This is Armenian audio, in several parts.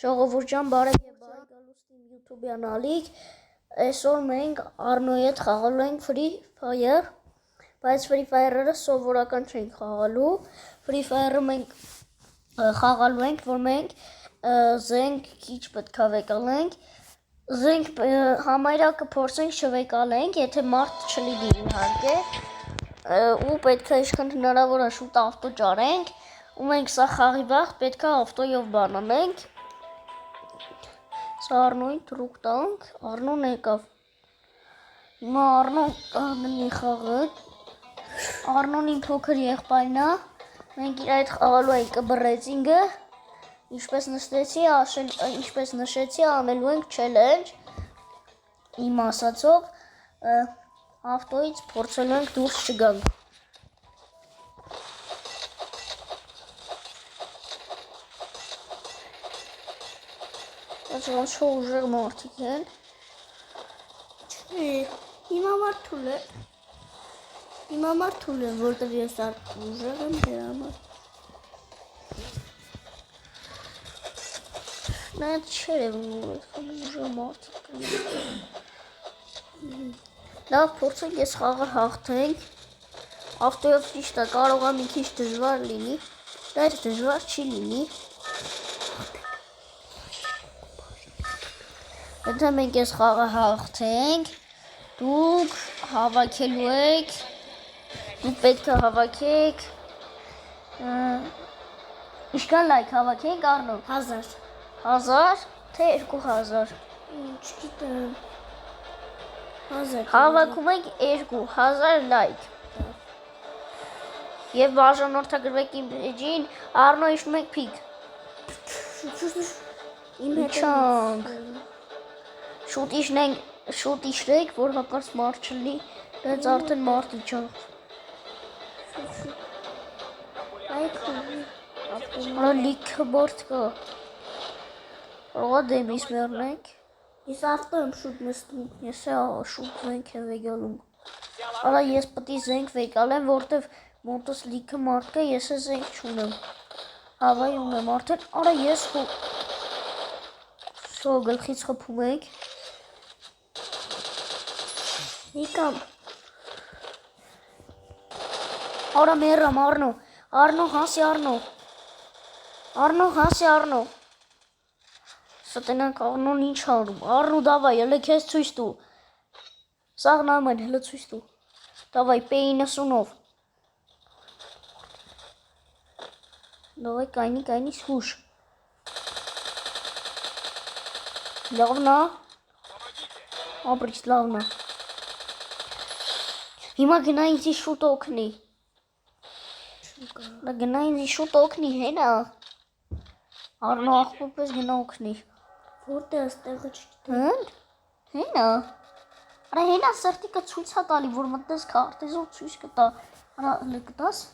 Ժողովուրդ ջան, բարև եւ բարի գալուստ իմ YouTube-յան ալիք։ Այսօր մենք Arno-ի հետ խաղալու ենք Free Fire, բայց Free Fire-ը սովորական չենք խաղալու։ Free Fire-ը մենք խաղալու ենք, որ մենք զենք քիչ պետքա վեկալենք։ Զենք համարյա կփորձենք չվեկալենք, եթե մարդ չլինի իհարկե։ Ու պետքա ինչքան հնարավոր է շուտ ավտո ճարենք, ու մենք սա խաղի վաղ պետքա ավտոյով բանանենք։ Սա Arno-ին թրուկ տանք, Arno-ն եկավ։ Հիմա Arno-ն կհաննի խաղը։ Arno-ն իմ փոքր եղբայրն է։ Մենք իր այդ խաղալու ենք բռեցինգը։ Ինչպես նշեցի, անելու ենք challenge։ Իմ ասածով ավտոյից փորձելու ենք դուրս չգանք։ Ոնց ուժեղ մարդիկ են։ Չէ, հիմա մարդուլ է, որտեղ ես ուժեղ եմ դրա համար։ Նա չէ, ուժեղ մարդիկ են։ Լավ, փորձենք ես խաղը հաղթենք։ Ավտոյով ճիշտ է, կարող է մի քիչ դժվար լինի, բայց դժվար չի լինի։ Եթե մենք ես խաղը հաղթենք, դուք հավաքելու եք, դուք պետք է հավաքեք, ինչքան լայք հավաքենք Arno, 1000, 1000, թե 2000, չգիտեմ, 1000, հավաքում ենք 2000 լայք, և բաժանորդագրվեք իմ էջին, Arno իշնում եք պիկ, իմ հետ Շուտ իշրեք, որ հակարծ մարդ չլի, դեց արդեն մարդ իջանք։ Արա լիքը մարդ կա։ Ռողա դեմիս մերնենք։ Ես ավտո եմ շուտ նստում։ Ես շուտ զենք եմ վեկալում։ Արա ես պտի զենք վեկալեմ, որտև մոտս լիքը մարդ կա, ես է զենք չունեմ։ Հավայ ունեմ արդեն, արա ես շո գլխից խփում ենք։ Եկամ։ Արա մերամ Arno, հասի Arno։ Հասի Arno։ Սա տնանք Arno-ն ինչ անում։ Arno, դավայ, հլը կեզ ծույս դու։ Սաղն ամեն, հլը ծույս դու։ Դավայ, P90-ով։ Դավայ, կայնի սուշ։ Լավնա։ Ապրիչ, լավնա։ Հիմա գնա ինձի շուտ օգնի։ Գնա ինձի շուտ օգնի, հենա։ Arno աղբոպես գնա օգնի։ Որտե աստեղը չգիտեմ։ Հենա։ Արա հենա սրտիկը ցույց է տալի, որ մտնես քարտեզով ցույց կտա։ Արա հլը կտաս։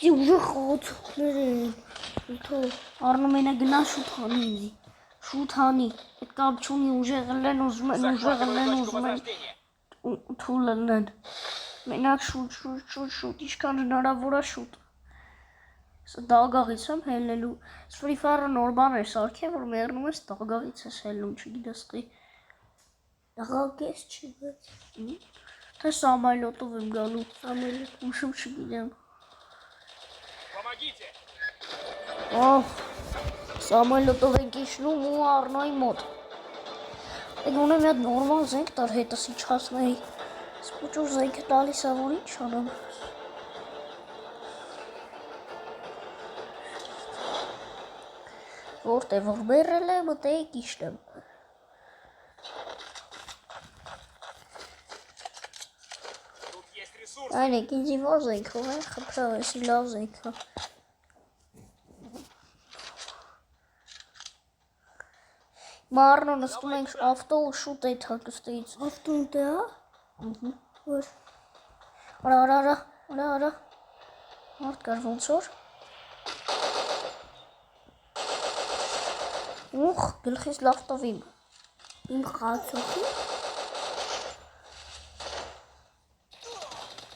Ուժեղ խաղացողներ են։ Arno մենա գնա շուտ հանի ինձի։ Շուտ հանի։ Այդ կապ չունի ուժեղ լեն, ուզում են թուլ լեն։ Մենակ շուտ, ինչքան հնարավոր է շուտ։ Սա դագաղից եմ հելնելու։ Free Fire-ը նոր բան է սարքել, որ մեռնում ես դագաղից ես հելնում, չգիտես խի։ Դաղագես չի, բայց։ Թե սամալյոտով եմ գալու, ուշում չգիտեմ։ Սամալյոտով ենք իշնում ու Arno-ի մոտ։ Եկ ունեմ յատ նորմալ զենք տար հետս ինչ հասնայի։ Սպուճոր զենքը տալիս է, որ ինչ անեմ։ Որտե որ մերել է, մտեիք իշնեմ։ Այն եք ինձի որ զենքով է, խպրավ էսի լավ զենքա։ Arno նստում ենք ավտո ու շուտ է թակստից։ Ավտոն դե է։ Որ։ Արա։ Մարդ կար ոնց որ։ Ուխ, գլխից լավ տվիմ։ Իմ խացողի։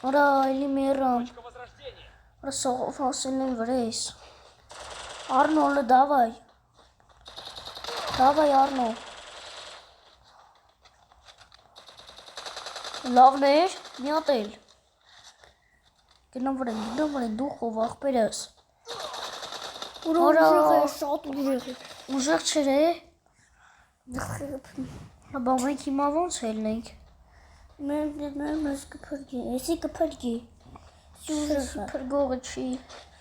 Արա, այլի մերամ։ Արա, սողով հասել են վրես։ Արնոլը, դավայ։ Դավայ, Արնո։ Լավն էր, մի հատ էլ։ Գնամ վրեն, դու խով աղբերս։ Ուրա ուժեղ է, շատ ուժեղ է։ Ուժեղ չեր է։ Բա մենք հիմա ոնց ելնենք։ Մեզ կփրկի, էսի կփրկի։ Էսի փրգողը չի։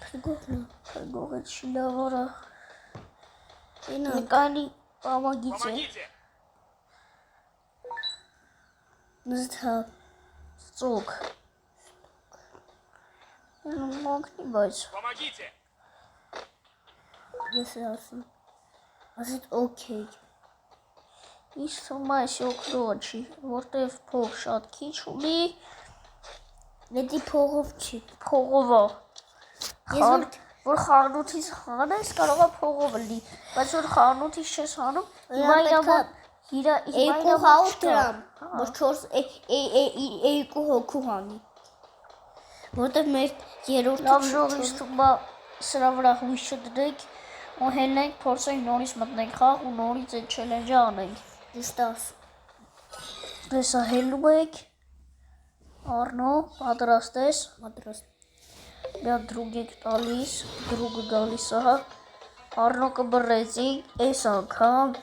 Փրկողն է։ Լավ արա։ Ինա Նկանի պամագից է։ նստա։ Ծոք։ Մանկնի բայց։ Ես ասում։ Ասիդ օքեյ։ Ինչ թվում է այսի օգնողը չի, որտև փող շատ քիչ ունի, Դե փողով չի։ փողով է։ Որ խառնութից հանես, կարող է փողով լինի, բայց որ խառնութից չես հանում, հիմա իրա 200 դրամ, որ 2 հոգու հանի։ Որտեղ մեր երրորդը լավ ժող ինձ թվում է սրա վրա հույս չդրեք, ու հելնենք, փորձենք նորից մտնենք խաղ ու նորից այդ չելենջը անենք։ դստաս։ Դեսա հելնում եք, Արնո, պատրաստ ես։ Պատրաստ։ Մի հատ դրուգ եք տալիս, դրուգը գալիս ահա, Արնո կբռեցինք, այս անգամ,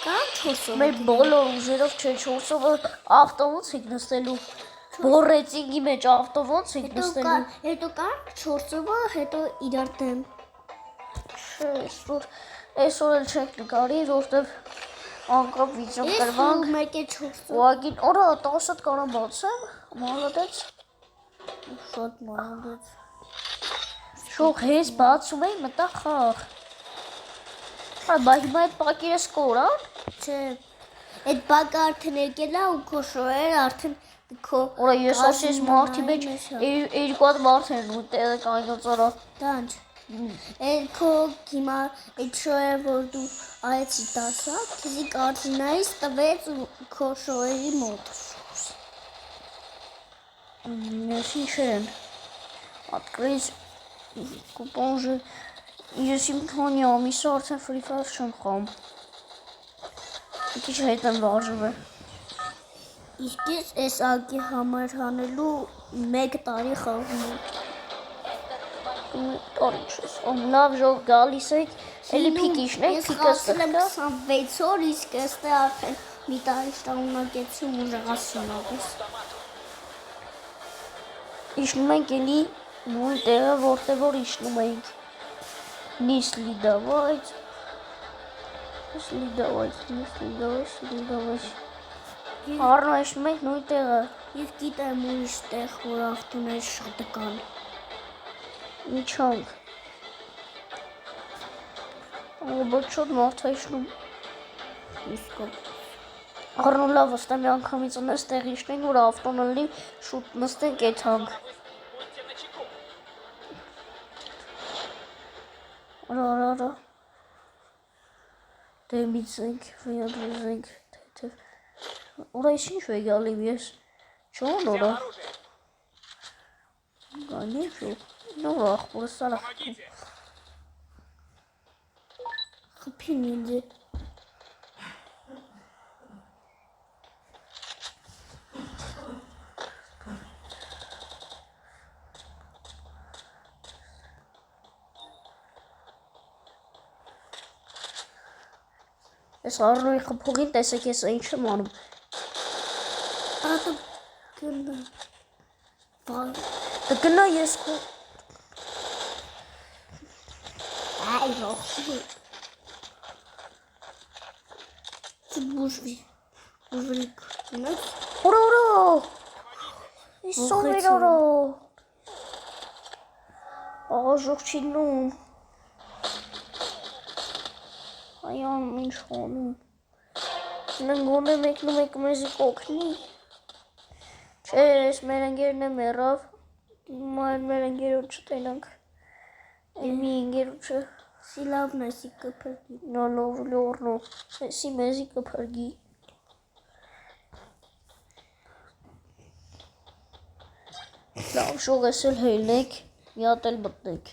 Կան 4-ով։ մեր բոլոր ուժերով չէ 4-ով ավտովոց եք նստելու, բորեցինքի մեջ ավտովոց եք նստելու։ Հետո կան 4-ով, հետո իրար դեմ։ Այսօր էլ չենք նկարի, որտև անկապ վիդեո կրվանք։ Մեկ է 4-ով։ Ուղագին, օրա 10-ըդ կարամ բացեմ, մալադեց։ Շատ մանադեց։ Շող հեզ բացում էի, մտա խաղ։ Բա հիմա այդ պակիրը սկոր, Չէ։ Այդ բակը արդեն եկել է ու քո շոյերը արդեն քո Օրա ես ասես մարդի մեջ երկու հատ մարդ են ու տեղը կանյոց արա։ Տանչ։ Այդ քո հիմա այդ շոյերը որ դու այեցի տասա, քեզի կարդինայից տվեց ու քո շոյերի մոտ։ Ես ինչ են, открыть կուպոն же, ես իմ թոնի ամիսը արդեն Free Fire չեմ խաղում։ Մի քիչ հետ եմ վարժվել։ Իսկ ես այս ակի համար հանելու 1 տարի խաղում եմ։ Տարի չես, լավ ժող գալիս եք, էլի փիկիշն եք, փիկը ստեղտա։ Ես 26 օր, իսկ այստեղ արդեն մի տարի շտանգնակեցի ու ուժեղացում ապես։ Իշնում ենք էլի նույն տեղը, որտեղ որ իշնում ենք։ Նիսլի դավայց, Արնո իշնում ենք նույն տեղը։ Ես գիտեմ ուրիշ տեղ, որ ավտոներ շատ կան։ Իչանք։ Բայց շատ մարդ է իշնում։ Իսկոպ։ Արնո լավ վստահ մի անգամից ունես տեղ իշնենք, որ ավտոնը լինի, շուտ նստենք եթանք։ Արա, դեմից ենք, վյադրուզ ենք, թեթև, ուրա ես ինչ է գալիմ ես, չոն որա, գանի չո, նոր աղբորը սար աղբորը, խպին ինձ է, Ես Արնոյի խփողին տեսեք ես ինչ եմ անում։ Ատը գնա։ Դե գնա ես քո։ Այ ռոխի։ Չբուժվի։ Բուժվի կնաս։ Օրա։ Իսով էր օրա։ Աղաժող չի լում։ Այան ինչ խոնում, ննգոն է մեկնում եք մեզի կոքնի, չէ ես մեր ընգերն է մերավ, մայր մեր ընգերոտ չտենանք, մի ընգերոտ չը Սիլավն այսի կփրկի։ լորնո, էսի մեզի կփրկի։ Լավ, շող ես էլ հելնեք, մի հատ էլ մտնեք։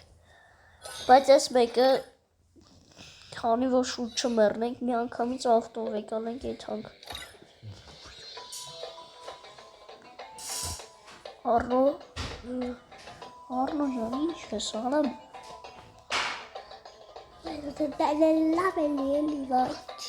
Բայց այս մեկը, քանի որ շուտ չմեռնենք, մի անգամից ավտով եկանենք եթանք։ Առնո յան, ինչ ես անեմ։ Դա լավ էլի վարդ։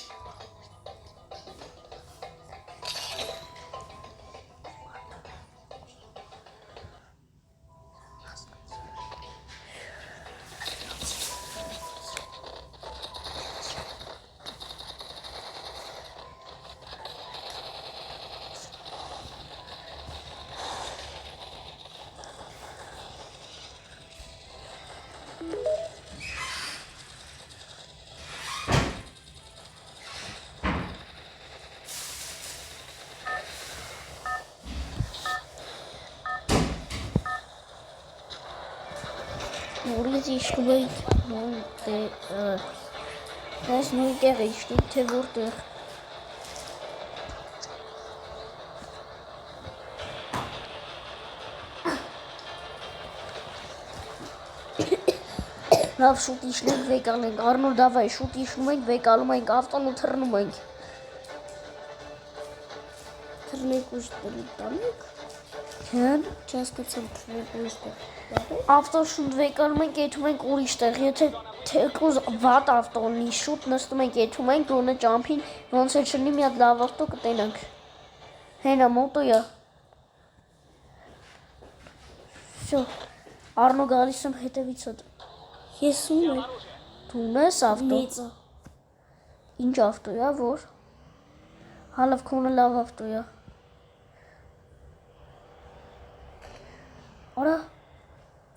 Որից իշտում ենք, ես նույն տեղ իշտիկ, թե որտեղ։ Լավ, շուտ իշնենք, վեկալենք, Առնոլ, դավայ, շուտ իշնում ենք, վեկալում ենք, ավտոն ու թռնում ենք։ Թռնեք ուշտերի տանեք։ Հեն։ Չասկացամ թռնեք ուշտեր։ Ավտոն շուտ վեկալում ենք, եթում ենք ուրիշ տեղ, եթե թեկուզ վատ ավտոնի շուտ նստում ենք, եթում ենք գոնե ճամփին, ոնց է չլինի մի հատ լավ ավտո կտենանք։ Հենա մոտոյա։ Всё։ Առնո գալիս եմ հետևիցդ։ Ես ում եմ։ Դու ունես ավտո։ Մեծը։ Ինչ ավտոյա, որ։ Հալավ քոնը լավ ավտոյա։ Արա։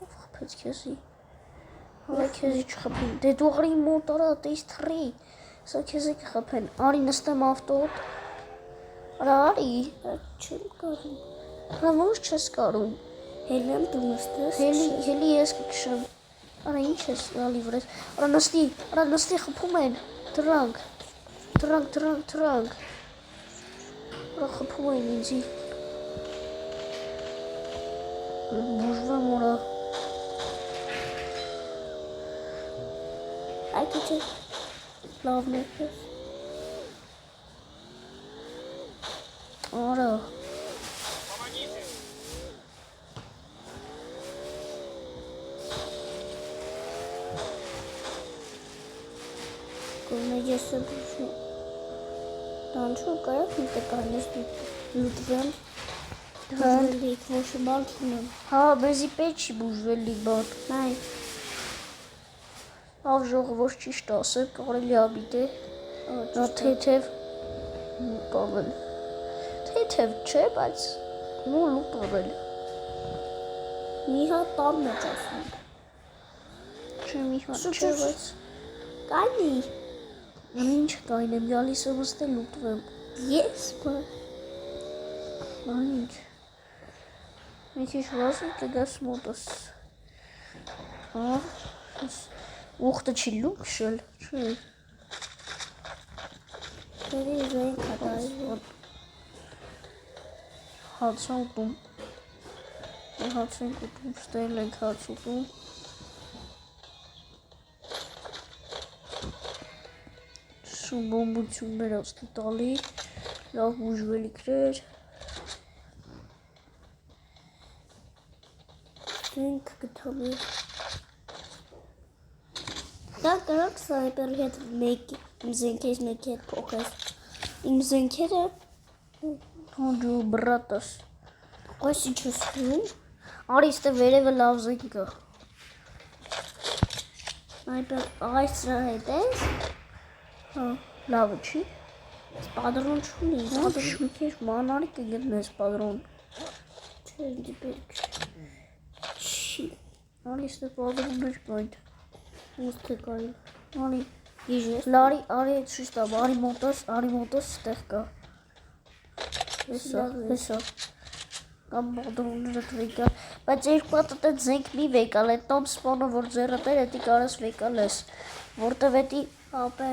Խփեց քեզի։ Հալա քեզի չխփին։ Դե դու արի մոտ արա, տես թռի։ Սա քեզի կխփեն։ Արի նստեմ ավտոդ։ Արա արի։ Չեմ կարում։ Արա ոնց չես կարում։ Հելնեմ դու նստես։ Հելի ես կքշեմ։ Արա ինչ ես լալի վրես։ Արա նստի խփում են։ Դրանք։ Արա խփում են ինձի։ Բուժվեմ որա։ Այդ ինչ է։ Լավն է քեզ։ Արա։ Գոնե ես եմ բուժում։ Դանչու կարակ մի տկանես լուտվեմ։ Բուժվելիք, ոչ բան չունեմ։ Հա, մեզի պետք չի բուժվելիք բան։ Նայ։ Ավ ժողովուրդ ճիշտ ասեմ, կարելի է բիտե։ Նա թեթև բավել։ Թեթև չէ, բայց ու լուտվել։ Մի հատ տան մեջ ասում։ Չէ, մի հատ չէ, բայց Կանի։ ինչ կայնեմ, գալիս եմ ըստե լուտվեմ։ Ես բա։ Ինչ։ Մի քիչ վազում կգաս մոտս։ Հա, ուխտը չի լուքշել, չէ։ Դերի զոյին կատայի։ Հաց ուտում։ Հաց ենք ուտում, ստել ենք հաց ուտում։ Բոմբություններ ասկի տալի, լավ բուժվելիքներ։ Ինք գտալի։ Դա կարակ սայպերի հետ մեկ իմ զենքերս մեկ հետ փոխես։ Իմ զենքերը Հոնդու բրատս։ այս ինչ ես հում։ Արի ստե վերևը լավ զենք կա։ Սայպեր այս հետ ես։ Հա, լավը չի։ Պատրոն չունի։ Պատրոն քեզ մանարի կգտնես պատրոն։ Չէ, ինձ պետք չի։ Արի ստե պատրոններ կային։ Ոնց թե կային։ Արի Իժես։ լարի, արի ցույց տամ, արի մոտս ստեղ կա։ Հեսա։ Կամ պատրոնները տրիկա։ բայց երկու հատ այդ զենք մի վեկալ, այդ տոմ սպոնը որ ձեռդ էր, էդի կարաս վեկալ ես, որտև էդի ապե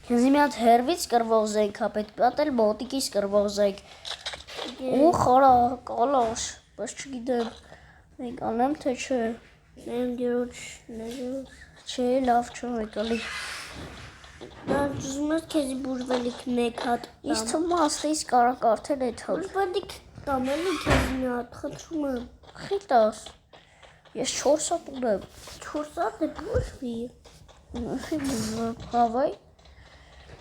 քեզի մի հատ հերվից կրվող զենք հա պետք է էլ մոտիկից կրվող զենք։ Ու խորա կալաշ, բայց չգիտեմ վեկալեմ թե չէ։ ներգերոջ Չէ, լավ չէ վեկալի։ դա ուզում ես քեզի բուժվելիք մեկ հատ Իս թվում է աստեից կարա կարդել այդ հատ։ բուժվելիք տամ էլի քեզի մի հատ խնդրում եմ Խիտաս։ Ես 4 հատ ունեմ։ 4 հատ է բուժվի Հավայ։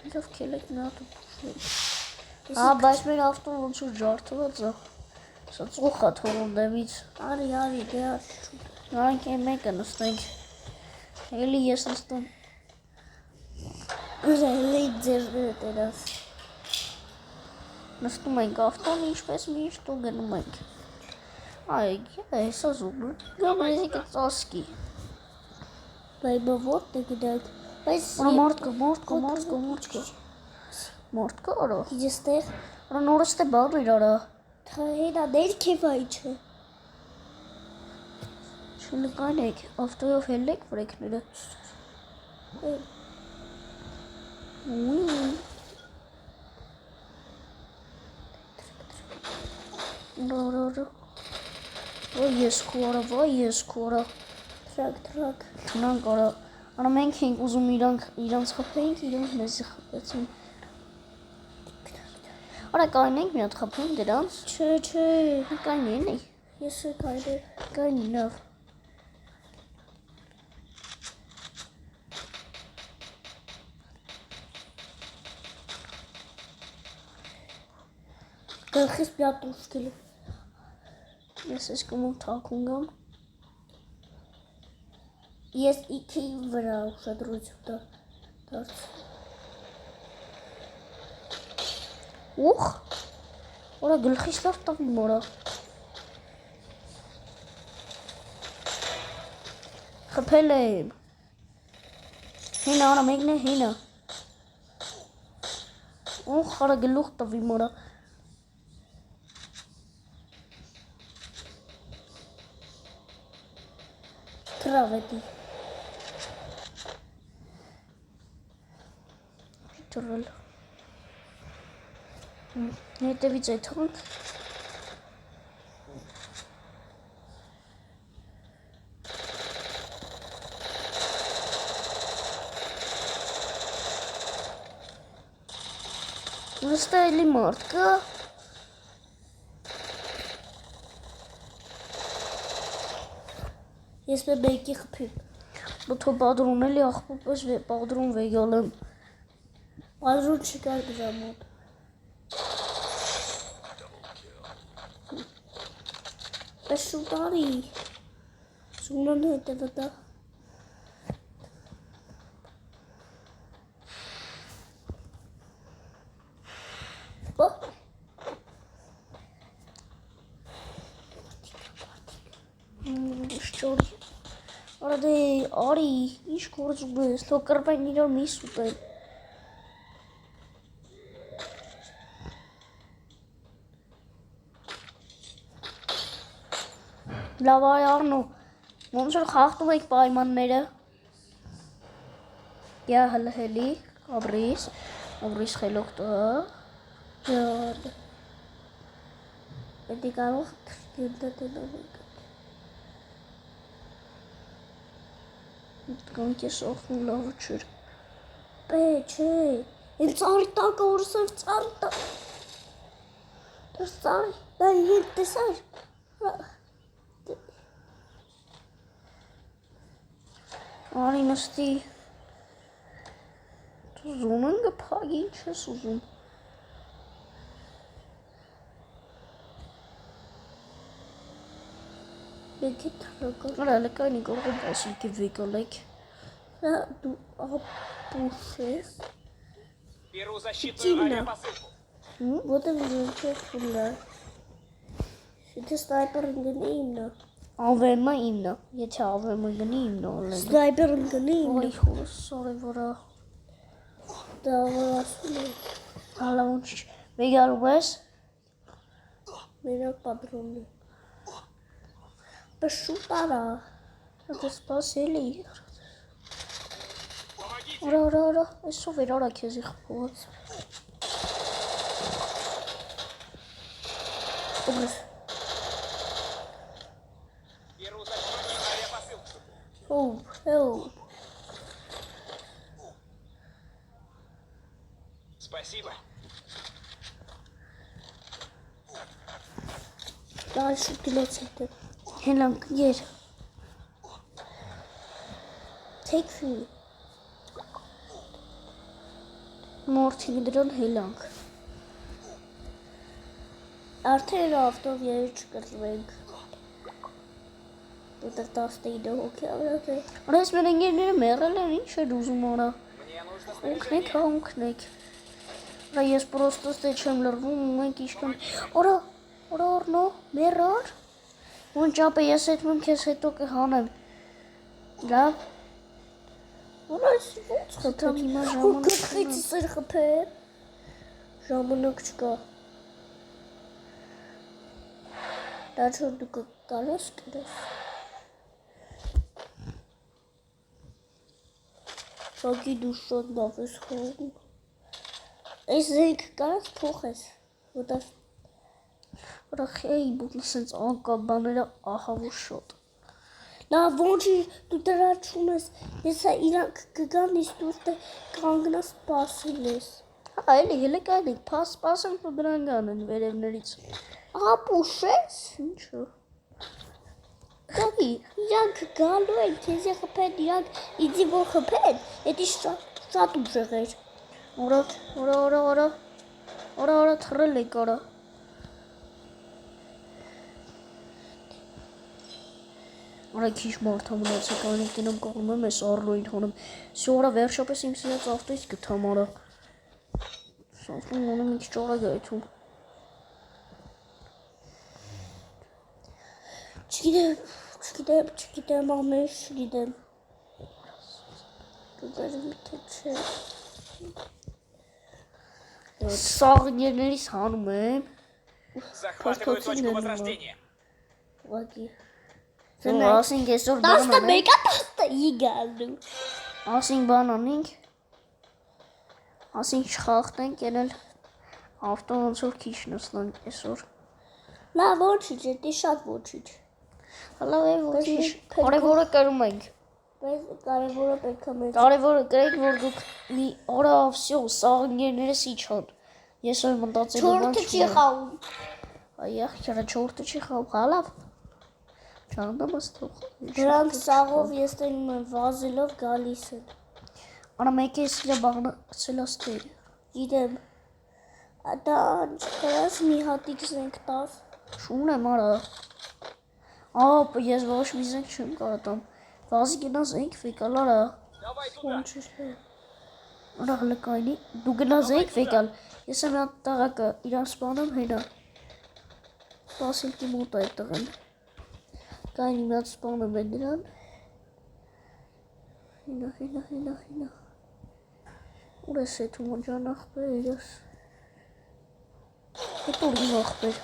Ինքով քելեք մի հատ բուժվի։ Հա, բայց մեր ավտոն ոնց որ ջարդված է։ Սա ծուխ է թողում դեմից։ արի դե Նրանք այն մեկը նստենք։ Էլի ես նստում։ Ուզելի ձերները տերաս Նստում ենք ավտոն, ինչպես միշտ ու գնում ենք։ Այ, ես ասում եմ, գամեզի կծասկի։ Բայ բա որտե գնանք բայց Մարդկա արա։ իջստեղ Արա նորից թե բան էր արա։ թայինա ներքևայ չէ Չնկանեք, ավտոյով հելեք վրեքները։ Վայ ես քորա։ Թրակ Տնանք արա։ Արա մենք ենք ուզում իրանց խփեինք, իրանք մեզի խփեցին։ Արա կայնենք մի հատ խփենք դրանց։ Չէ Կայնին է։ ես կայդեր Կայնի լավ։ գլխիս մի հատ ուշքել Ես ես կոմում թակուն գամ։ ես իքի վրա ուշադրություն դարձ Ուխ։ Արա գլխիս լավ տավի մորա։ Խփել եմ։ Հինա արա մեկն է հինա։ Ուխ արա գլուխ տավի մորա։ Թրավետի Տրել։ Հետևից այդ հոնք։ Նստա էլի մարդ կա։ ես մեկի խփի Բոթո բադրուն էլի աղբոպես բադրուն վեգալ եմ։ բազրուն չկար դրա մոտ Պես շուտ արի Սունան հետևը դա Բա Շճորի։ Արա դե արի, ինչ գործում ես, թող կրպեն իրար մի սուտեն։ Լավ այ Արնո, ոնց որ խախտում եք պայմանները։ Յա հլհելի, Աբրիս խելոք տա։ Ջան Պետք կարող դիտել դենով Կանք ես ոխնում լավը չր։ չէ Են ծարի տակը որսով ծարի տակ Դες ծարի դա հետ տեսար Արի նստի։ Դու զոնն գփագի, ինչ ես ուզում։ Պետք է թրակը Արա լեկայնի գորգում ասիլքի վեկալեք։ դու ապուշ ես Беру защитную Сильно. авиапосылку. Որտեղ ուզում ֆուլը Եթե սնայպեր ընգնի իմնա Ավեմը իմնա, եթե ավեմը գնի իմնա ալեն։ Սնայպեր ընգնի իմնա Ոյ խորս սորի որա։ Դա որ ասում է Հալա ոնչ վեգալում ես։ Մենակ պատրոնն է Շուտ արա։ Դա սպասելի։ Помогите! Արա, այսով էր արա քեզի խփված։ Беру за авиапосылку. Help. Спасибо. Դաշու դիլոցիտ։ Հենանք եր։ Take food. Մորթի դրան հելանք։ Արդեն ավտով երիչ կտրվենք։ Դու 19 հոգի ավրակ է։ Արա ես մեր ընկերները մեռել են, ինչ էր ուզում արա։ Мне нужно Ունքնեք, հա ունքնեք։ Արա ես պրոստոս դե չեմ լրվում, մենք իշքան։ Արա, Արնո, մեռար։ Ուն ճապը ես հետում քեզ հետո կհանեմ։ Լավ։ Ոնց ոնց Հետո հիմա ժամանակ ժամանակ խիցի սր խփել։ Ժամանակ չկա։ Դա չէ դու կարես կրես։ Շոգի դու շոտ լավ ես խորում։ Այս զենք կարես փոխես։ Որտեղ Արա խեի բուտն սենց անկա բաները ահա որ շոտ։ լավ ոնչի դու դրա չունես։ Ես հա իրանք կգան իսկ դու ստե կանգնած սպասել ես։ Հա էլի հելը կանենք, փաս սպասեմ ու դրան գանեն վերևներից։ Ահա պուշես։ Ինչո՞։ Գալի։ Իրանք գալու են, քեզի խփեն, իրանք իդի որ խփեն, էդի շատ ուժեղ էր։ Արա թռել եք արա։ Արա քիչ մարդ ամնացեք, անենք դինամ կողում եմ ես Արնոին հանում։ Սորա վերջապես իմ սիրած ավտոից գտամ արա։ Սովորում ունեմ ինչ ճորա գայթում։ Չգիտեմ, ամեն չգիտեմ։ Դու դեռ թե չէ։ Սաղներներից հանում եմ։ захватываю точку Подскочили возрождения. Ուղղակի։ Ասենք այսօր բան անենք։ 11-15 գալու։ Ասենք բան անենք։ Ասենք չխախտենք, ելել ավտո ոնց որ քիչ նստանք այսօր։ Լավ ոչինչ, էդի շատ ոչինչ։ Հալա ոչինչ։ Կարևորը կրում ենք։ Բայց կարևորը պետք է մեծ։ Կարևորը գրեք, որ դուք մի օրա վсё, սաղներներս իջան։ Ես որ մտածել եմ, Չորտը չի խաղում։ Այ քերա չորտը չի խաղում, հալավ։ Չանդամս թող։ Դրանք սաղով ես տենում եմ վազելով գալիս են։ Արա մեկ էս իր բանը ցելաստեր։ Գիտեմ։ Դա չկարաս մի հատիկ զենք տաս։ Շունեմ արա։ Ապ ես ոչ մի զենք չեմ կարող տամ։ Վազի գնա զենք ֆեկալ արա։ Давай туда. Ոնց է։ Արա հլկայնի դու գնա զենք ֆեկալ։ Ես եմ այդ տղակը իրան սպանում հենա։ Սպասիլքի մոտ այդ տղան։ Կային իմ այդ սպանում է դրան։ Հինա։ Ուր ես էդ ու ջան ախպեր ես։ Հետո իմ ախպեր։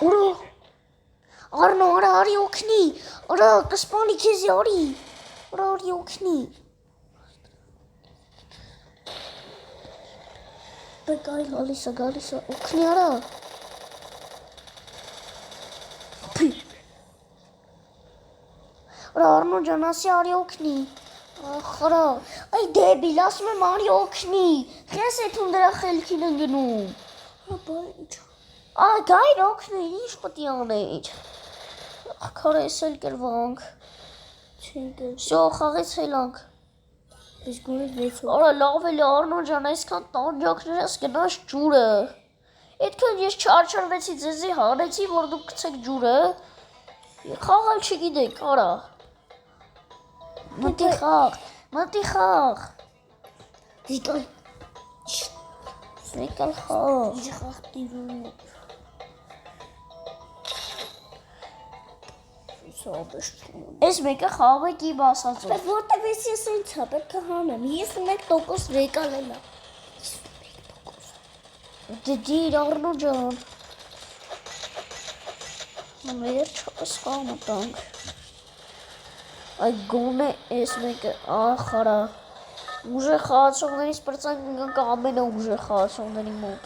Ուրո Արնո, արա արի օգնի։ Արա կսպանի քեզի արի։ Արա արի օգնի։ Բեկայ Գալիս է, օգնի արա։ Արա Արնո ջան, ասի արի օգնի։ Ախ, արա, այ դեբիլ, ասում եմ արի օգնի։ Քեզ էթում դրա խելքին են գնում։ Հապա ինչ։ Այ գայր օգնի, ինչ պետք է աներ։ Քարը էսել կրվանք։ Չգիտեմ։ Շո խաղից հելանք։ Ես գորի 6 հոգ։ Արա լավ էլի Արնո ջան, այսքան տանջակներս գնաց ջուրը։ Այդքան ես չարչարվեցի ձեզի հանեցի, որ դուք գցեք ջուրը։ Խաղալ չգիտեք, արա։ Մտի խաղ։ Դիկայ։ Ֆեկալ խաղ։ Ինչ խախտիրում։ Սոբես։ Այս մեկը խաղվեք իմ ասածով։ Բայց որտեվ ես ինձ հա պետք է հանեմ։ 51% վեկալ էլա։ 51%։ Դիր Արնո ջան։ Մեր չկամը տանք։ Այդ գոնե էս մեկը ախարա։ Ուժեղ խաղացողներից պրծանք ընկանք ամենաուժեղ խաղացողների մոտ։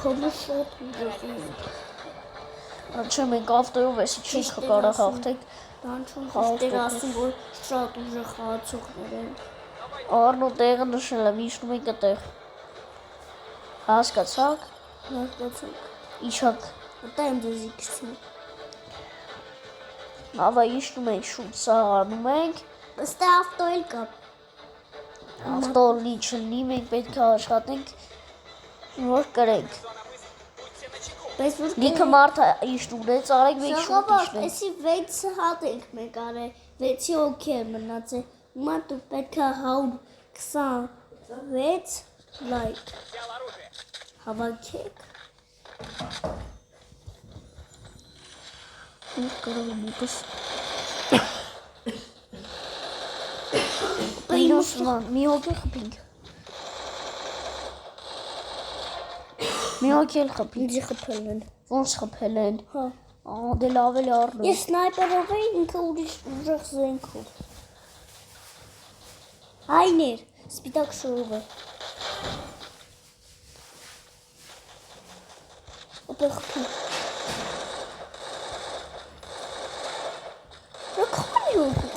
Հոմը շատ ուժեղ է։ Չէ, մենք ավտոյով էսի չենք կարող հաղթենք։ Դանչում Հաղթող դեր ասում, որ շատ ուժեղ խաղացողներ են։ Արնո տեղը նշել եմ, իշնում ենք այդտեղ։ Հասկացաք։ Հասկացանք։ Իչակ։ Ատա եմ ձեզի քսում։ Ավա իշնում ենք, շուտ սաղանում ենք։ Ըստե ավտո էլ կա։ Ավտոլի չլնի, մենք պետք է աշխատենք, որ կրենք։ Պես որ Լիքը մարդ իշնում է, ծարեք մենք շուտ Սաղավակ, իշնենք։ էսի 6 հատ ենք մենք արել, 6-ի օքեր մնաց է, հիմա դու պետք է 126 լայք Взял оружие. հավաքեք, Ու կարող մուտս։ Պայնոսման, մի հոգի խպինք։ Մի հոգի էլ խպինք։ ինձի խփել են։ Ոնց խպել են։ Հա, Դե լավ էլ Արնո։ ես սնայպերով էի, ինքը ուրիշ ուժեղ զենքով։ Հայներ, սպիտակ շորովը։ Ոտը խփում։ Ռոքանի հոգու։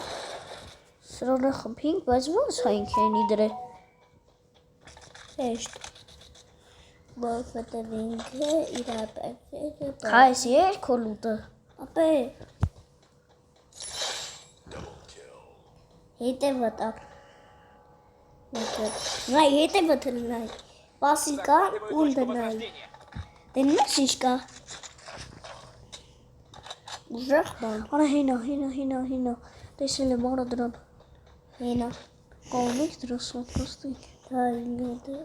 Սրանը խպինք, բայց ոնց հայինք ենի դրե։ Հեշտ։ Որովհետև ինքը իր ապակերը Այս երկո լուտը։ ապե հետևը տա։ Նայ հետևը տնայ։ Պասիկա ու դնայ։ Դեննես ինչ կա։ Ուժեղ բան։ Արա հինա, տեսել եմ արա դրան։ Հենա։ Կողմից դրա սոպրոստիկ։ Դա ինքը։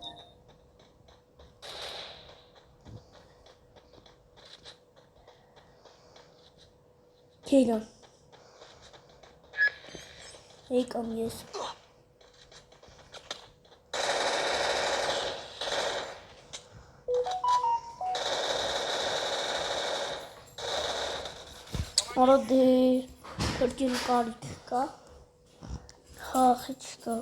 Քեյնա։ Եկամ ես։ Արա դե Քրկին կարիք կա։ հա խիչկա։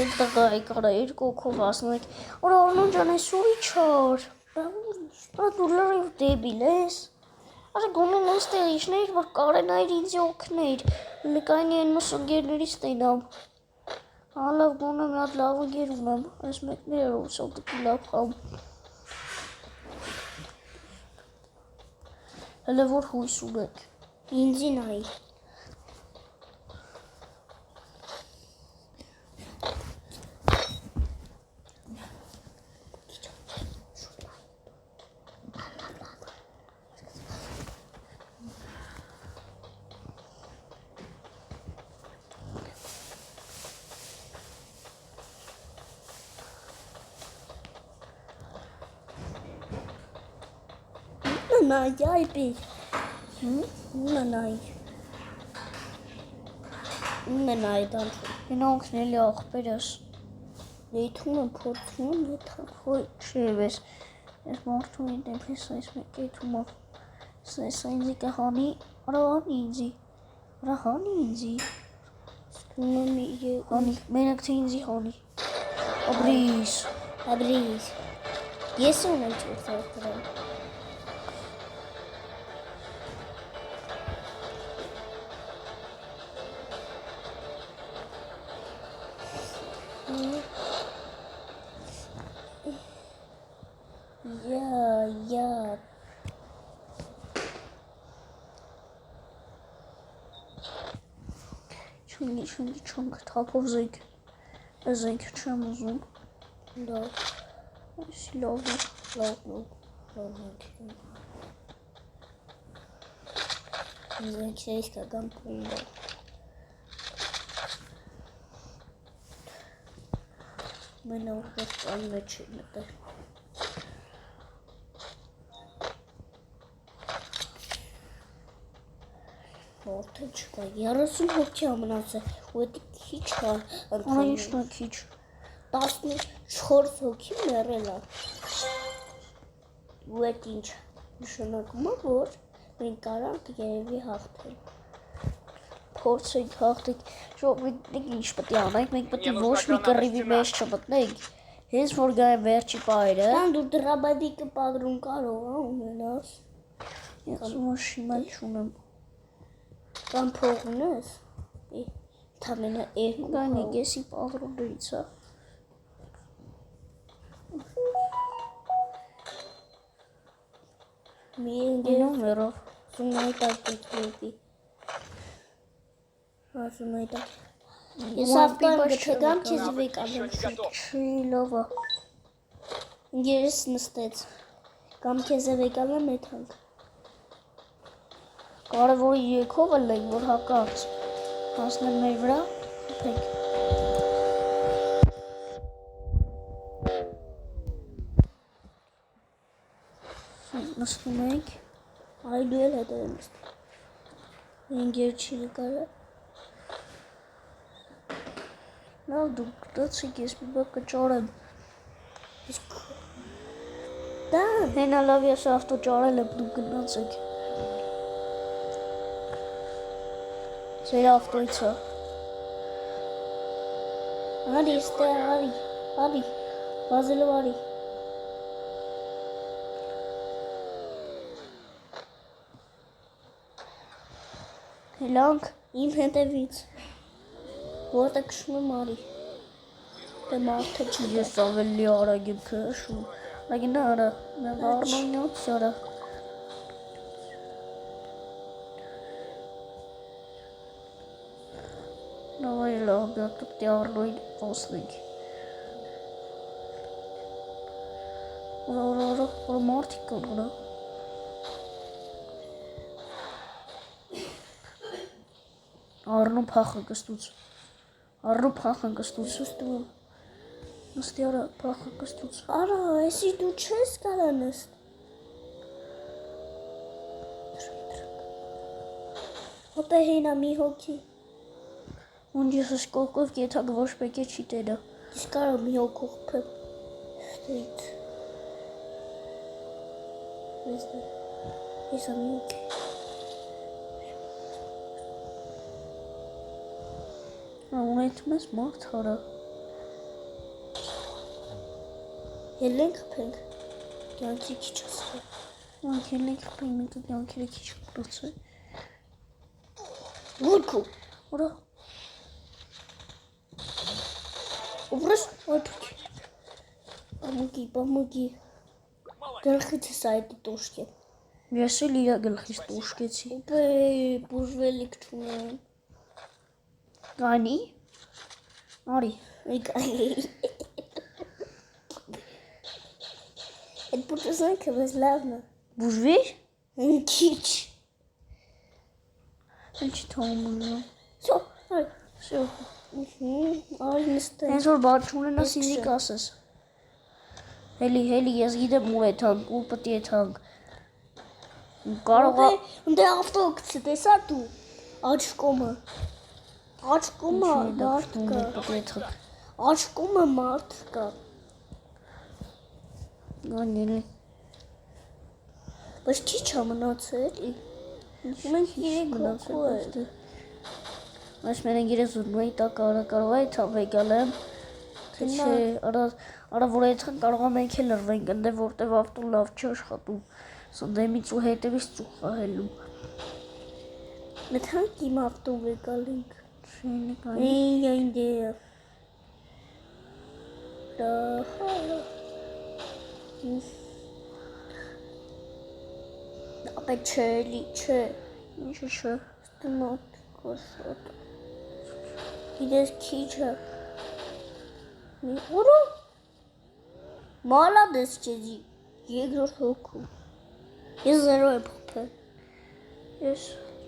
Ես տղա եկարա երկու օքով ասնեք։ Արա Արնոն ջան, այս ուրի չար։ Արա դու լրիվ դեբիլ ես։ Արա գոնեն այստեղ իշներ, որ կարենայր ինձ օգներ։ Լկայնի են մսունգերներից տենամ։ Հա լավ գոնե մի հատ լավ ընկեր ունեմ։ Այս մեկները սոտիկի լավ խամ։ Հələ որ հույս ունեք։ Ինձի նայ։ Նայ, այպի։ Նայ։ Նայ դանց։ Հենա օգնելի աղբերս։ Եթում եմ փորձում եմ եթա։ Ոյ չի ես։ Ես մարդու ինտեմպես այս մեկ եթում եմ։ Սես ինձի կհանի, արա հանի ինձի։ Արա հանի ինձի։ Սկում եմ Հանի, մենակ թե ինձի հանի։ Աբրիս։ Աբրիս։ Ես ունեմ չորսավ դրան։ Я. Չունք թափով զենք։ Զենք չեմ ուզում։ Լավ, Այսի լավ է։ լավ։ Զենքերից կգամ պունդը։ Մենա ուղղով կան մեջ է մտել։ Որտե չկա 30 հոգի ամնացել ու դա քիչ է Ահա ինչն է քիչ 14 հոգի մեռել է ու այդ ինչ նշանակում է որ մենք կարանք երևի հաղթել փորձենք հաղթենք մենք ինչ պետք է անենք մենք պետք է ոչ մի կռիվի մեջ չմտնենք հենց որ գա վերջի պահերը Ան դու դրաբադիկը պատրուն կարող է ունենաս ես ուսիմա չունեմ կամ փող ունես թամենը երկու գանի գեսի պատրոններից է մի ինո մերով սունայտակ պետք ասունայտակ ես Ու ավտոյում ապի գտագամ բաշխ քեզ վեկալեմ չի լավ է ինգերս նստեց կամ քեզ վեկալեմ էթանք կարևորը եկով ելենք որ հակած հասնեն մեր վրա հապենք նստում ենք այ դու էլ հետո եմ նստում ինգեր չի նկարը լավ դու գտացիք ես մի բակ կճարեմ դա հենա լավ ես ավտո ճարել եմ դու գնացեք ձեր ավտոից է արի ստե արի վազելով արի հելանք իմ հետևից որտե քշում եմ արի դե մարդը չի ես ավելի արագ եմ քշում լագինա արա նա վարմոնյոց արա Давай լավ դեպի առնոյն խոսենք Օր մարդիկ կան ուրա Առնում փախը կստուց Առնում փախը կստուց ստում Նստի արա փախը կստուց արա էսի դու չես կարա նստ Հոտե հենա մի հոգի Ոնց ես կողքով կեթակ ոչ մեկ է չի տենա Ես կարա մի հոգող փեմ Ստեիտ Ես ամի հոգի Ունեցում ես մարդ հարա Ելենք խփենք Կյանքի քիչ ասել Ոնք ելենք խփենք մենք կյանքերը քիչ կպրոցը Որքու Ուրա Ուბრս Պամուկի Գլխիցս այդ տոշկե Ես էլ իրա գլխից տոշկեցի Ուպե բուժվելիք չունեմ Գանի Արի Այդ բուժզանքը վեզ լավն է Բուժվիր Քիչ Էլ չի թողում ուզում Սո այ Սո Արի նստել Հենց որ բար չունենաս ինձի կասես Հելի ես գիտեմ ուր եթանք ուր պտի եթանք Կարող է Դե ավտո գցի տեսա դու Աչկոմը մարդ կա Պտի եթանք Աչկոմը մարդ կա Գանիլի Բայց չի չամնացել Մենք երեք հոգու էր Այս մենեն գիրես ուզում էի տա կարող է թավեգալ եմ Թե չէ արա որ եթան կարող է մենք էլ լրվենք ընդ է որտև ավտոն լավ չի աշխատում Սնդեմից ու հետևից ծուխ հահելու Մեթանք իմ ավտո վեկալ ենք Չի նկանի Այն դեը Դա Ապե չէ էլի չէ Ինչը չէ Ստմոտ կոսոտ Գիտես քիչ է Մի որո Մալադես չեզի Երկրորդ հոգու Ես 0 եմ խփել Ես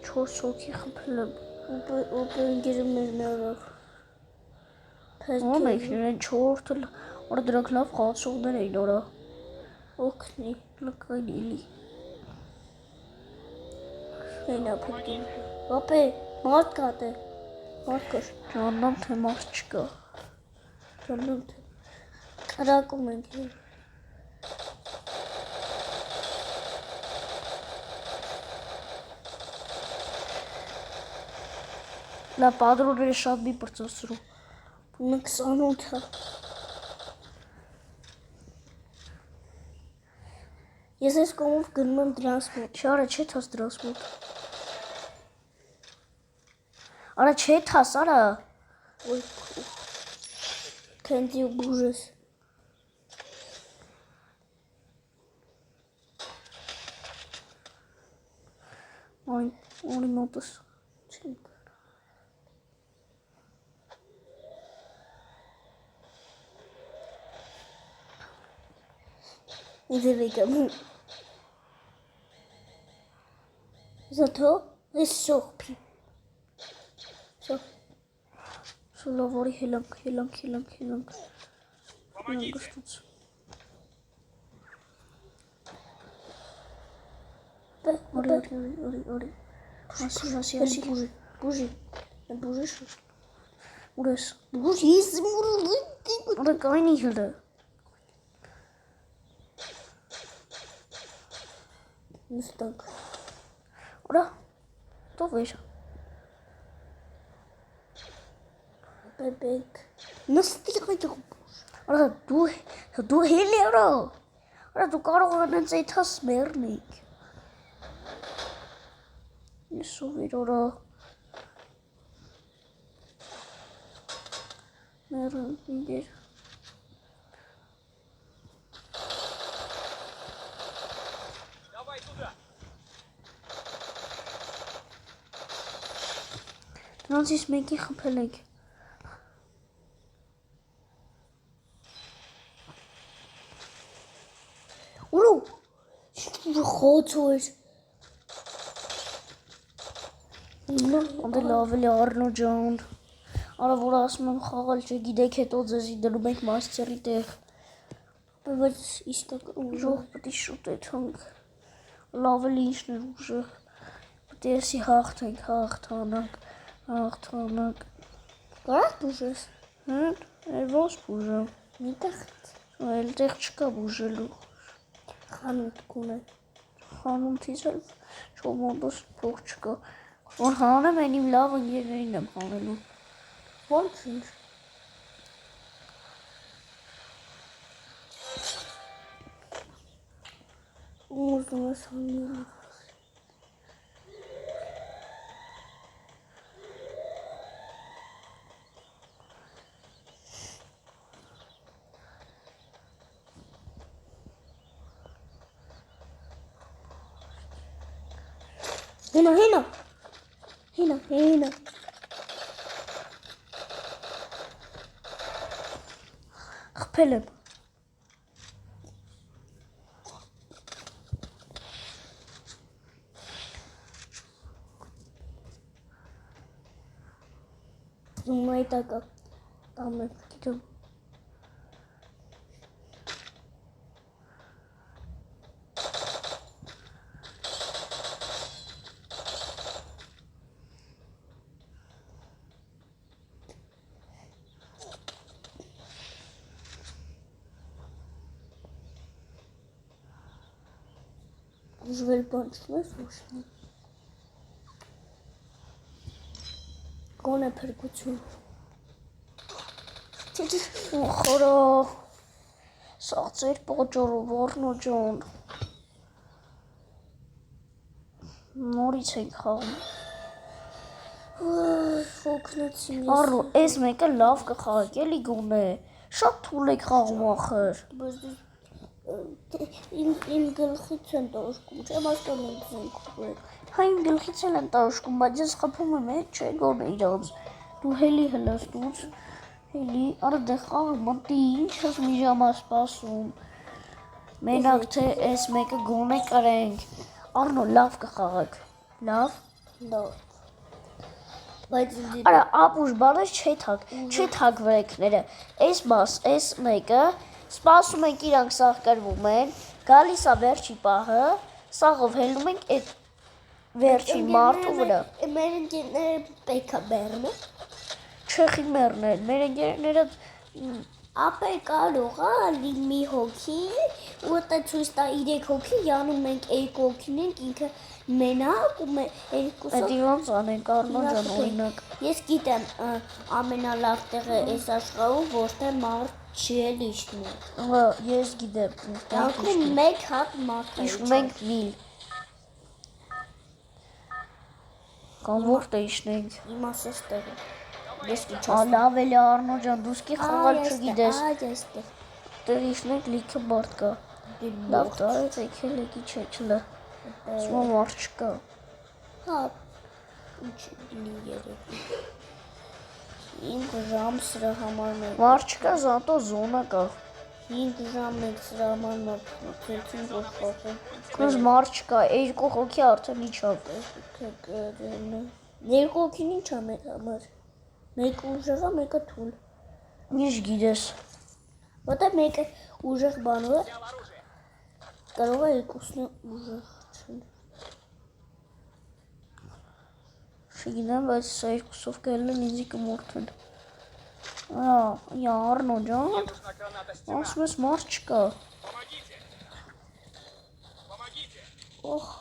4 հոգի խփել եմ Ուպե ընկերը մեր նարավ Ում եք իրեն 4 Արա դրանք լավ խաղացողներ էին արա Օգնի Լկայնիլի Հենա փոքին Ապե, մարդ կատե։ Մարդ կար։ Ջաննամ թե մարդ չկա։ Ժանամ թե։ Կրակում ենք։ Նա պատրոները շատ մի պրծասրու։ Ունը 28-ը։ Ես այս կողմով գնում եմ դրանց մոտ։ Չարա չէ թաս դրանց մոտ։ Արա չէ թաս, արա։ Ոյ, քենտի ու բուժես։ Այն, օրի մոտս։ Չեմ կար։ Իդե վեկամ։ Զաթո, ես շողպի։ Շող։ Շլովորի հելանք։ Գշտուց։ Օրի։ Հասի։ Բուժի։ Բուժի շո։ Ուրես։ Բուժի, Արա կայնի հլը։ նստանք։ Արա, տով էր։ Բեբեկ։ Նստի այդ Արա, դու հելի արա։ Արա, դու կարող անենց այդ հաս մերնիք։ Ես ովիր արա։ Մերն իդեր։ Давай туда. Դրանցից մեկի խփել ենք։ Ուրու։ Խոցոր։ Անդե լավ էլի Արնո ջան։ Արա որ ասում եմ խաղալ չգիտեք հետո ձեզի դնում եք մաստերի տեղ։ Բայց իստական Ժող պետք է շուտ եթանք։ Լավ էլի ինչն էր ուժը։ Պետք է էսի հաղթենք, հաղթանանք։ Կարա բուժես։ Հեն, ոնց բուժեմ։ Միտեղ Այլ տեղ չկա բուժելու։ խանութ կունե։ Խանութից էլ շոմոդոս փող չկա։ Որ հանեմ այն իմ լավ ընկերներին եմ հանելու։ Ոնց ինչ։ Ուզում ես հանել։ Հինա։ Խփել եմ։ Զումայտակա տամը գիտում։ Ուժվել բան չունես ոչնի։ Գոնե փրկություն։ Խորա։ Սա ծեր պոճորով Արնո ջան։ Նորից ենք խաղում։ Խոքնեցին ես։ Արնո, այս մեկը լավ կխաղեք էլի գոնե։ Շատ թույլ եք խաղում ախր։ Բայց իմ գլխից են տոշկում, չեմ հասկանում զենք ուղեք։ Հա իմ գլխից էլ են տաշկում, բայց ես խփում եմ հետ չէ գոնե իրանց։ Դու հելի հլստուց, հելի, արա դե խաղը մտի, ինչ ես մի ժամ ասպասում։ Մենակ թե այս մեկը գոնե կրենք։ Արնո լավ կխաղեք։ Լավ։ Լավ։ Բայց Արա ապուշ բանես չի թագվրեքները։ Այս մեկը սպասում ենք իրանք սաղ կրվում են, գալիս է վերջի պահը, սաղով հելնում ենք այդ վերջին մարդու վրա։ Մեր ընկերները պետք է բեռնը։ Չեղի մեռնել, մեր ընկերները Ապա կարող է մի հոգի, ու դա ցույց տա 3 հոգի, յանում մենք 2 հոգին ենք, ինքը մենակ ու երկուսը։ Դա ոնց անենք Արնոջան օրինակ։ Ես գիտեմ ամենալավ տեղը այս աշխարհում, որտեղ մարդ չի էլ իջնում։ Հա, ես գիտեմ։ Դրանքում մեկ հատ մարդ է Իշում ենք միլ։ Կամ որտե իշնենք։ Իմ ասես տեղը։ Ես Ա իջացա։ լավ էլի Արնոջան, դու սկի խաղալ չգիտես։ այստեղ։ Դեր իշնենք լիքը մարդ կա։ Լավ տարեց եկել եկի չէ չլա։ Սմա մարդ չկա։ Հա, ինչ լինի երևի։ 5 ժամ սրա համար մեր Մարդ չկա, զատո զոնա կա։ 5 ժամ մենք սրա համար մտածեցին, որ խաղում։ Քուզ մարդ չկա, 2 հոգի արդեն իջավ։ Երկու հոգին ինչ է մեր համար։ Մեկը ուժեղ է, մեկը թույլ։ Ինչ գիտես։ Որտե մեկը ուժեղ բանով է, կարող է երկուսն ուժեղ չեն։ Չգիտեմ, բայց սա երկուսով կելն ինձի կմորթեն։ Արնոջան, Мне нужна граната стена. ասում ես մարդ չկա։ Помогите! Помогите! Օհ։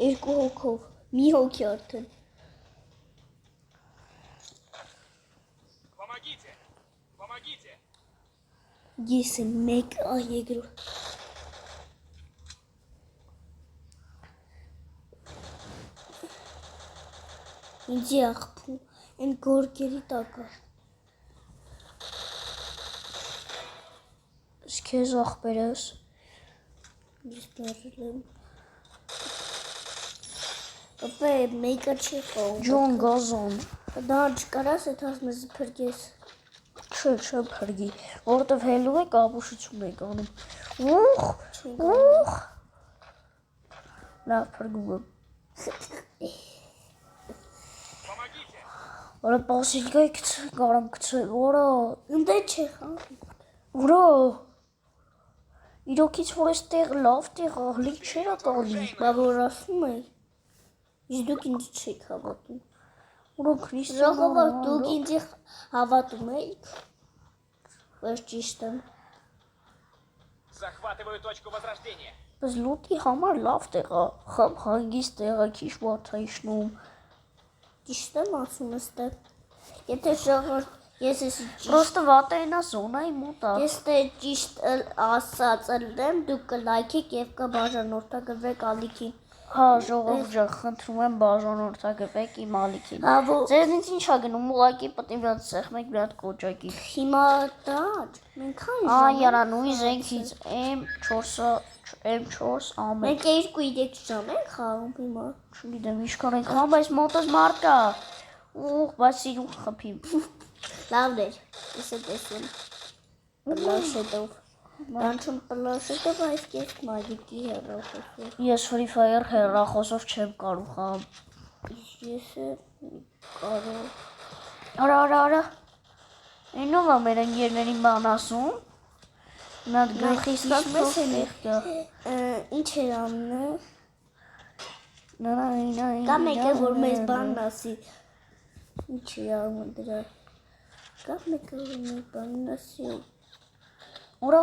Երկու հոգով, մի հոգի արդեն։ Помогите! Помогите! Ես եմ մեկ երկրորդ։ Ինձի աղբում, են գորգերի տակը։ Ես քեզ ախպեր ես։ Ես բերել եմ։ Ապա մեկը չի խաղում։ Ջոն գազոն։ Դա չկարաս այդ ասում ես փրկես։ Չէ, փրկի, որտեվ հելու եք ապուշություն եք անում։ Ուխ։ Լավ փրկում եմ։ Помогите! Որա պասիլկայի կարամ կցել, որա, Ընդ չի խա։ որա։ Իրոքից որ ես տեղ լավ տեղ աղլիկ չեր ատալի։ Բա որ ասում է։ Իսկ դուք ինձ չեք հավատում։ Որա Քրիստիան Ժողովուրդ դուք ինձ հավատում եք։ Ոչ ճիշտ եմ։ Захватываю точку возрождения. Բայց լուտի համար լավ տեղ է, խամ հանգիստ տեղ է, քիչ վատ է իշնում։ Ճիշտ եմ ասում ստե։ Եթե ժողովուրդ ես ճիշտ Պրոստը վատայնա զոնայի մոտ է։ Ես դե ճիշտ ասած եմ, դուք կլայքեք եւ կբաժանորդագրվեք ալիքին։ Հա, ժողովուրդ ջան, խնդրում եմ բաժանորդագրվեք իմ ալիքին։ Հա որ Ձեզնից ինչ է գնում, ուղակի պետք է մի հատ սեղմեք, մի հատ կոճակի։ հիմա դա մենքան Այ նույն զենքից M4 ամեն։ Մենք 2-3 ժամ ենք խաղում հիմա։ Չգիտեմ, ինչքան ենք խաղում, բայց մոտս մարդ կա։ Ուղ, բայց սիրուն խփիմ։ Լավն էր։ Ես տեսեմ։ Պլաշետով։ Դանչում պլաշետով այս կես մագիկի հեռախոսով։ Ես Free Fire հեռախոսով չեմ կարող խաղամ։ Ես կարող։ Արա։ Այնով է մեր ընկերներին բան ասում։ Նա գլխի ստացմես է մեղքա։ Ինչ էր ամնը։ Նա Կա մեկը որ մեզ բանն ասի։ Ինչ է անում դրա։ Կա մեկը որ մեզ բանն ասի։ Ուրա։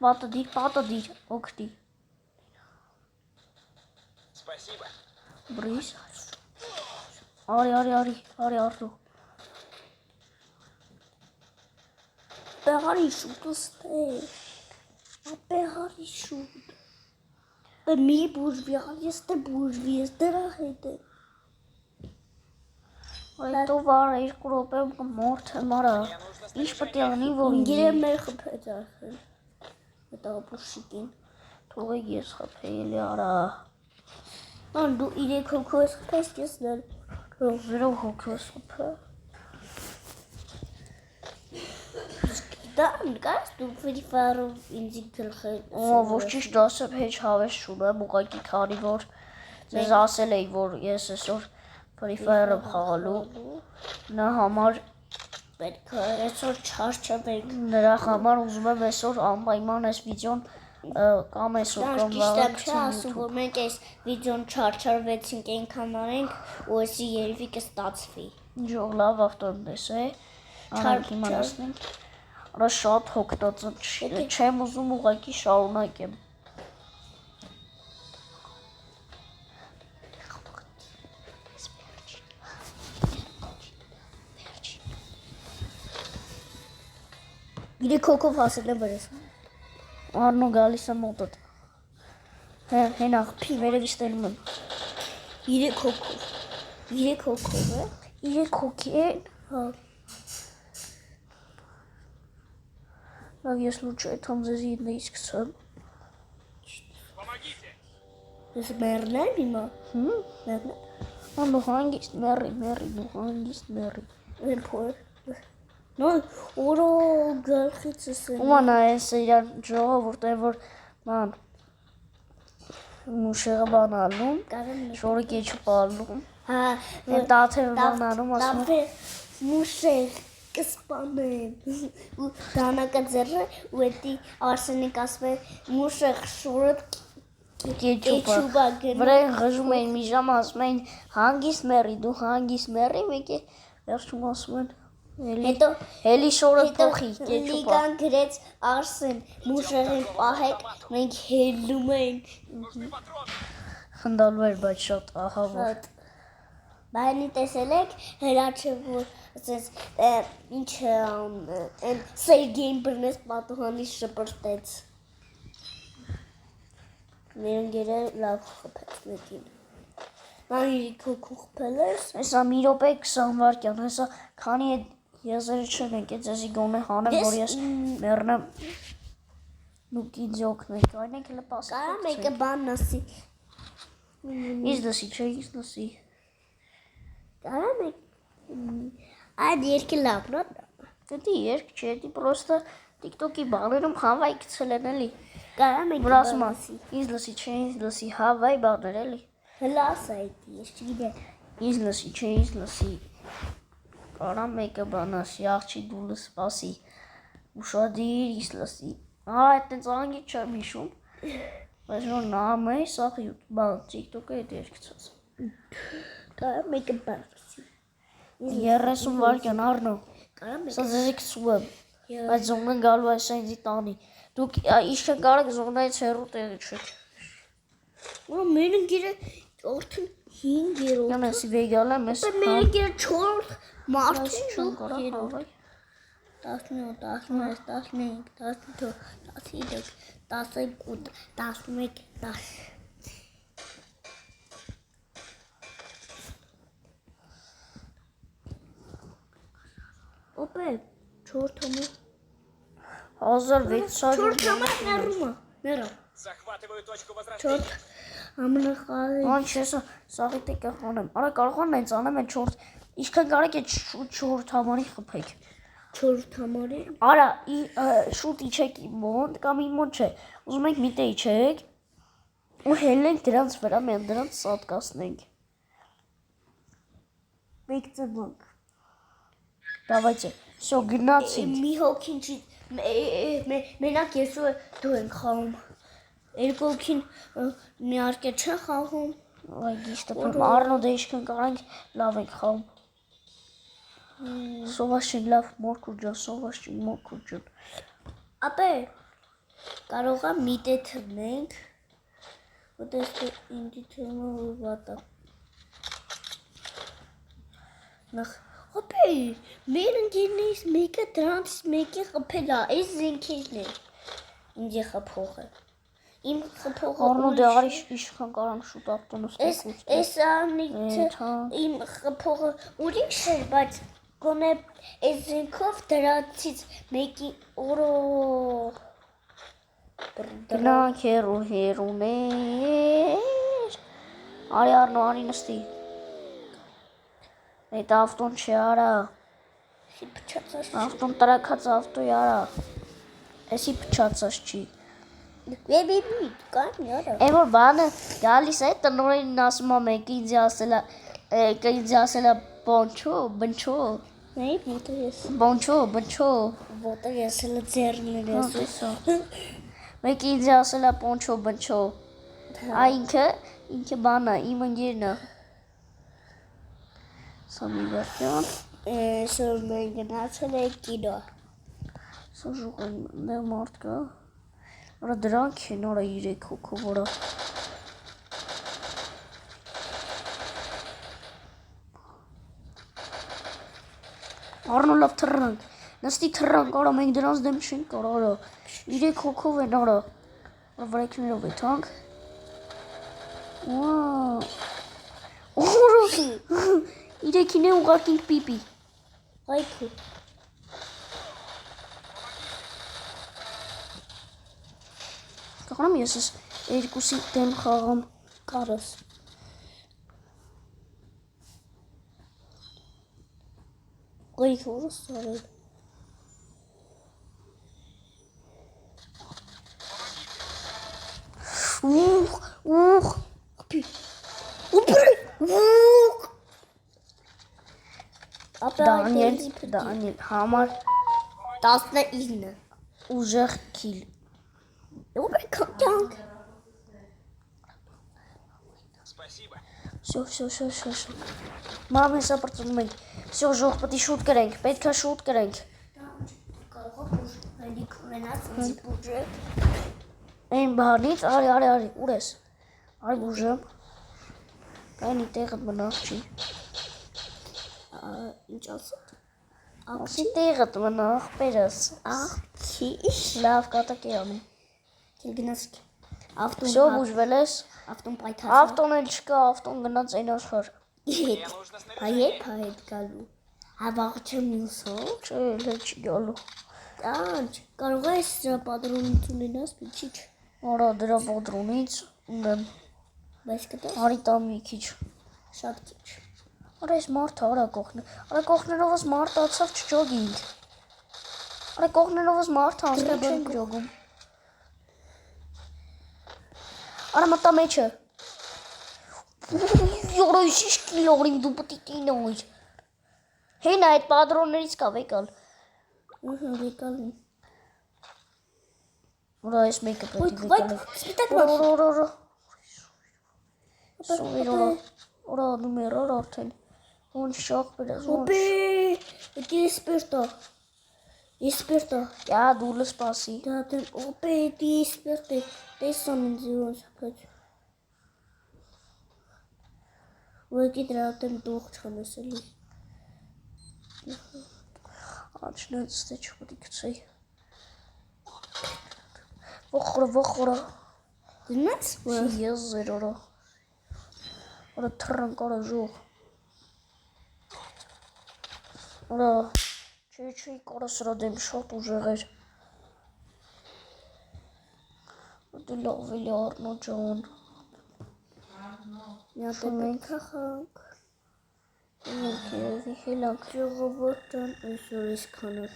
Պատը դիր, օգտի։ Спасибо. Բրիս։ Արի արդու։ Պեղարի շուտ ստե։ Պեղարի շուտ։ Բա մի բուժվի, ես դե բուժվի, ես դրա հետ է։ Այդո վար 2 րոպե մորթ եմ արա։ Ինչ պետք է անի որ Ինգերը մեր խփեց արդեն։ Այդ ապուշիկին։ թողեք ես խփեի արա։ Ան դու 3 հոգու ես խփես, ես ներ։ 0 հոգոս խփը։ Դա նկաս դու Free Fire-ով ինձ գլխի։ Ոչ ճիշտ ասեմ, հեչ հավես չունեմ, ուղղակի քանի որ ձեզ ասել էի, որ ես այսօր Free Fire-ը խաղալու նա համար պետք է այսօր չարչավենք։ նրա համար ուզում եմ այսօր անպայման այս վիդեոն կամ այսօր Դրանք կամ ճիշտ վաղը եմ չէ ասում, որ մենք այս վիդեոն չարչարվեցինք այնքան արենք, ու էսի երևի կստացվի։ Ջող լավ ավտոդես է։ Անանք իմանացնենք։ Արա շատ հոգտած չեմ ուզում ուղղակի շարունակեմ։ Իրեք հոգով հասել է վրես։ Արնո գալիս է մոտդ։ Հեն աղբի վերևից տենում եմ։ 3 հոգով։ 3 հոգով է։ 3 հոգի են։ Հա։ Լավ ես լուր չայթամ ձեզ իդնեից կցեմ։ Помогите! Ես մեռնեմ հիմա։ Մեռնեմ։ Անո հանգիստ մերի, հանգիստ մերի։ Եմ փոր։ Նո, օրո գլխիցս է։ Ումանա էս իրան ժողովուրդ է որ ման մուշեղը բանալում, շորը կեչուպալում, Հա, դաթերը բանալում ասում մուշեղ կսպանեմ։ Ու դանակը ձեռը ու էդի Արսենիկ ասում է մուշեղ շորը կեչուպա վրան ղժում էին մի ժամ ասում էին հանգիստ մերի, դու հանգիստ մերի, մեկը վերջում ասում են հետո հելի շորը փոխի կեչուպա։ Լիգան գրեց Արսեն մուշեղին պահեք, մենք հելում ենք։ Нужны патроны! Խնդալու էր, բայց շատ ահավոր։ Բանի տեսել եք հրաչը որ ասես ինչ այն Սերգեյն բռնեց պատուհանի շպրտեց։ Մերնգերը լավ խփեց մեկին։ Նայեք խփել ես։ Հեսա մի րոպե 20 վայրկյան, հեսա քանի այդ եզերը չենք, էսի գոնե հանեմ, որ ես մեռնեմ։ Դուք ինձ օգնեք, այն եք հələ պասը։ Կարա մեկը բան ասի։ Ինձ լսի, չէ, ինձ լսի։ Կարա մեկ այդ երկը լավն է։ Դա երկ չէ, դա պրոստը TikTok-ի բաներում հավայ գցել են էլի։ Կարա մեկ Որ ասում ասի, ինձ լսի, չէ, ինձ լսի, հավայ բաներ էլի։ հլաս այդ ես չգիտեմ։ Ինձ լսի, չէ, ինձ լսի։ Կարա մեկը բան ասի, աղջի դու լսպասի։ Ուշադիր, ինձ լսի։ Այդ տենց անգի չեմ հիշում։ Բայց որ նամ է, սաղ բան, TikTok-ը հետ երկցած։ Կարա մեկը բան ասի։ 30 վայրկյան առնո։ Կարա մեկ Սա ձեզ կսում եմ։ Բայց զոնգն գալու է սա ինձի տանի։ Դուք իշքան կարեք զոնգնայից հեռու տեղի չեք։ մերնգերը արդեն 5-րդ։ Յան էսի վեգալ եմ, ես Մերնգերը 4 մարդ չեմ կարա հավայ։ 17, 16, 15, 14, 15, 12, 11, 10 Օպե 4 թոմը 1600 ներա Захватываю точку возрождения! 4 ամնախաղի Ան չես սաղի տեկը խանեմ։ Արա կարող են այնց անեմ են 4 Իշքան կարեք է 4 համարի խփեք։ 4 թամարի Արա շուտ իջեք իմ մոտ կամ իմ մոտ չէ։ Ուզում եք միտե իջեք ու հելնենք դրանց վրա մենք դրանց սատկացնենք։ Մեկ ծնանք։ Давайте. Всё, գնացինք։ մի հոգին չի մենակ ես ու դու ենք խաղում երկու հոգին միարկե չեն խաղում Այ գիշտը Արնո դե իշքան կարանք լավ ենք խաղում։ Սովաշին լավ մորքուր ջան, սովաշին մորքուր ջան։ ապե կարող է միտե թռնենք որտեղ ինձ թվում է որ վատա նախ ապե մեր ընկերներից մեկը դրանց մեկի խփել է այս զենքերն են ինձ խփողը իմ խփողը Արնո դե արի իշքան կարանք շուտ ավտոնոս Այս անիքը իմ խփողը ուրիշ է, բայց գոնե այս զենքով դրացից մեկի օրո Գնանք հերուներ Արի Արնո արի նստի Այդ ավտոն չի արա Ավտոն տրակած ավտոյ արա Էսի պչացած չի Բեբի կան յարա Այն որ բանը գալիս է տնորենին ասում է մեկը ինձ ասելա բոնչո, բնչո Նայ ոտը ես Բոնչո, բնչո ոտը ես էլ ձեռներ ես Մեկը ինձ ասել է պոնչո բնչո։ Ա ինքը բան է, իմ ընկերն է։ Սամի վերջան։ Այսօր մենք գնացել ենք կինո։ Սոժուղն դե մարդ կա։ Արա դրանք են, արա 3 հոգով արա։ Առնու լավ թռնանք, նստի թռնանք, արա մենք դրանց դեմ չենք կար, արա 3 հոգով են, արա վրեքներով եթանք։ Արա 3-ին է ուղակինք պիպի։ Այդքու։ Կաղնամ ես ես երկուսի դեմ խաղամ։ Կարոս։ Այդքու սարել։ Ուխ, Դանիել, համար 19 ուժեղ քիլ։ Ո՞ր կյանք։ Спасибо. Всё։ Մամ հեսա պրծնում ենք։ Всё, ժող պետք է շուտ կրենք, պետք է շուտ կրենք։ Կարող է բուժ ունենալ ինձ բուժը։ Այն բանից, արի, ուր ես։ Արի բուժեմ։ Կայնի տեղը մնաց չի։ Ինչ ասած։ Ասի տեղը մնա, ախպերս։ Ախի։ Լավ կատակ է անում։ Գնացք։ Всё, բուժվել ես։ Ավտոն պայթած։ Ավտոն էլ չկա, авտոն գնաց այն աշխարհ։ Мне нужно снаряжение. Հայետ գալու։ Հավաքչեմ մյուսը։ Չէ, էլ չի գալու։ Անջ, կարող ես դրա պատրոնություն ունենաս, փիչիչ։ Արա դրա պատրոնից ունեմ։ Բայց կտա Արի տամ մի քիչ։ շատ քիչ։ Արա այս մարդը արա կողքն։ Արա կողքներովս մարդ ացավ չջոգինք։ Արա կողքներովս մարդ անցավ չեն ջոգում։ Արա մտա մեջը։ Յորա ինչ կիլոգրամ դու պետք է կինոյ։ Հենա այդ պատրոններից կա վեկալ։ Վեկալ։ Արա այս մեկը պետք է Ոյ, վեկալ։ սպիտակ Օրա։ Սովիրորա։ Օրա նումեր արդեն։ Ոնց շախ բերես։ Ոպե, դի սպերտա։ Յա դուլը սպասի։ Դա դեմ ոպե, դի սպերտե։ Տեսան ինձ ոնց փոչ։ Ոյկի դրա դեմ դուխ չանեսելի։ Անչնեց թե չպետք կցեի։ Վոխորա։ Դնաց։ Ես զերորա։ Արա թռնկ արա ժող։ Արա չի կարա սրա դեմ շատ ուժեղ էր։ Դու լավ էլի Արնո ջան։ Մի հատ մենք խախանք։ Երևի հելանք։ Ժողովուրդն այսօր իսքանը։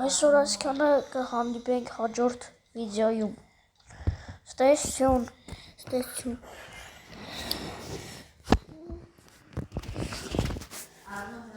Այսօր այսքանը կհանդիպենք հաջորդ վիդեոյում։ Ստեսյուն։ Ստեցում։